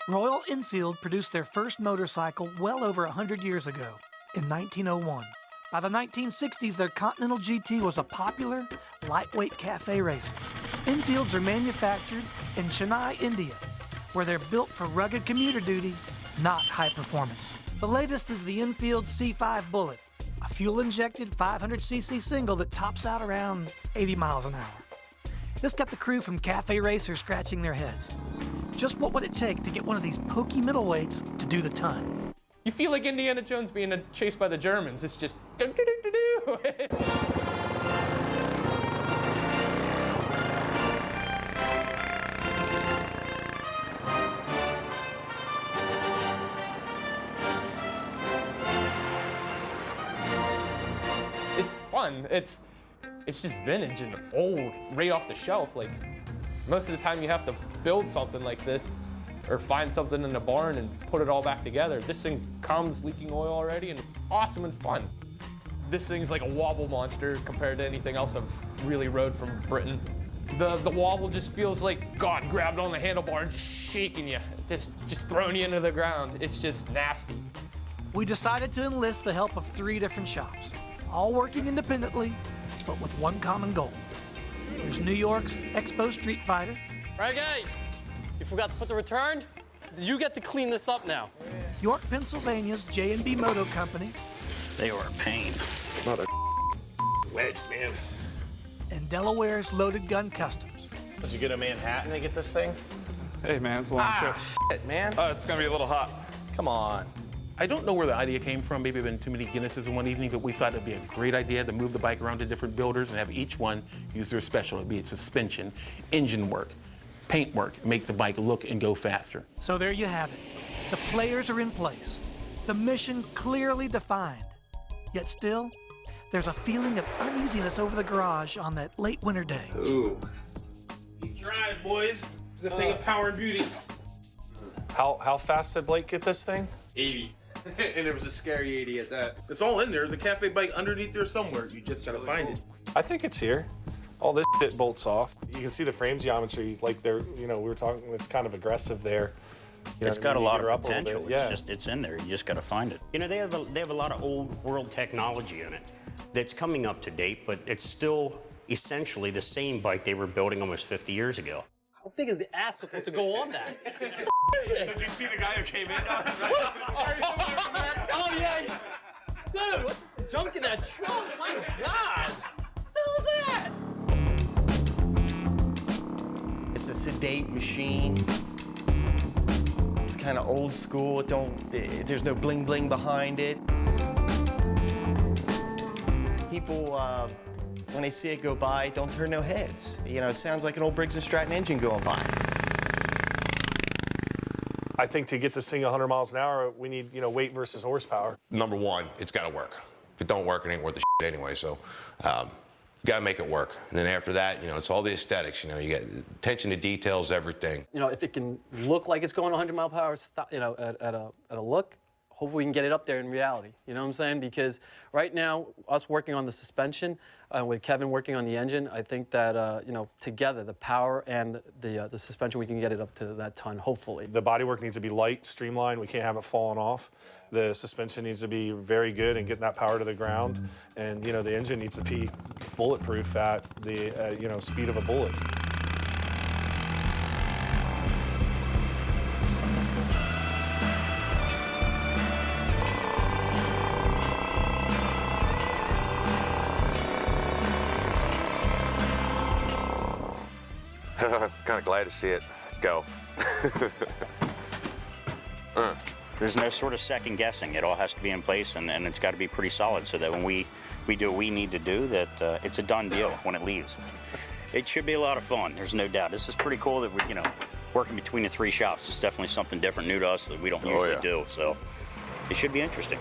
Royal Enfield produced their first motorcycle well over 100 years ago, in 1901. By the 1960s, their Continental GT was a popular, lightweight cafe racer. Enfields are manufactured in Chennai, India, where they're built for rugged commuter duty, not high performance. The latest is the Enfield C5 Bullet, a fuel-injected 500cc single that tops out around 80 miles an hour. This got the crew from cafe racers scratching their heads. Just what would it take to get one of these pokey middleweights to do the ton? You feel like Indiana Jones being chased by the Germans. It's just do-do-do-do-do. It's fun. It's just vintage and old, right off the shelf. Like, most of the time you have to build something like this or find something in the barn and put it all back together. This thing comes leaking oil already, and it's awesome and fun. This thing's like a wobble monster compared to anything else I've really rode from Britain. The wobble just feels like God grabbed on the handlebar and shaking you, just throwing you into the ground. It's just nasty. We decided to enlist the help of 3 different shops, all working independently, but with one common goal. There's New York's Expo Street Fighter. Reggae, you forgot to put the return? You get to clean this up now. York, Pennsylvania's J&B Moto Company. They were a pain. Mother wedged, man. And Delaware's Loaded Gun Customs. Did you get a Manhattan to get this thing? Hey, man, it's a long trip. Shit, man. Oh, it's gonna be a little hot. Come on. I don't know where the idea came from. Maybe been too many Guinnesses in one evening, but we thought it'd be a great idea to move the bike around to different builders and have each one use their specialty, be it suspension, engine work, paint work, make the bike look and go faster. So there you have it. The players are in place. The mission clearly defined. Yet still, there's a feeling of uneasiness over the garage on that late winter day. Ooh. Drive, boys. It's a thing of power and beauty. How fast did Blake get this thing? 80. And it was a scary 80 at that. It's all in there. There's a cafe bike underneath there somewhere. You just gotta find it. I think it's here. All this shit bolts off. You can see the frame geometry, like they're, you know, we were talking, it's kind of aggressive there. You It's know, got a you lot get her of up a little potential. bit. Yeah. It's in there. You just got to find it. You know, they have a lot of old world technology in it that's coming up to date, but it's still essentially the same bike they were building almost 50 years ago. How big is the ass supposed to go on that? Did you see the guy who came in? Oh, yeah. Dude, what's the junk in that trunk? My God. What the hell is that? It's a sedate machine. It's kind of old school. There's no bling bling behind it. People, when they see it go by, don't turn no heads. You know, it sounds like an old Briggs & Stratton engine going by. I think to get this thing 100 miles an hour, we need, you know, weight versus horsepower. Number one, it's got to work. If it don't work, it ain't worth the shit anyway. So, you got to make it work. And then after that, you know, it's all the aesthetics. You know, you get attention to details, everything. You know, if it can look like it's going 100 mile per hour, stop, you know, at a look, hopefully we can get it up there in reality. You know what I'm saying? Because right now, us working on the suspension, with Kevin working on the engine, I think that, you know, together, the power and the suspension, we can get it up to that ton, hopefully. The bodywork needs to be light, streamlined. We can't have it falling off. The suspension needs to be very good and getting that power to the ground. And, you know, the engine needs to be bulletproof at the, you know, speed of a bullet. Kind of glad to see it go. There's no sort of second guessing. It all has to be in place, and it's got to be pretty solid so that when we do what we need to do, that it's a done deal when it leaves. It should be a lot of fun, there's no doubt. This is pretty cool that we're, you know, working between the 3 shops. It's definitely something different, new to us that we don't usually do, so it should be interesting.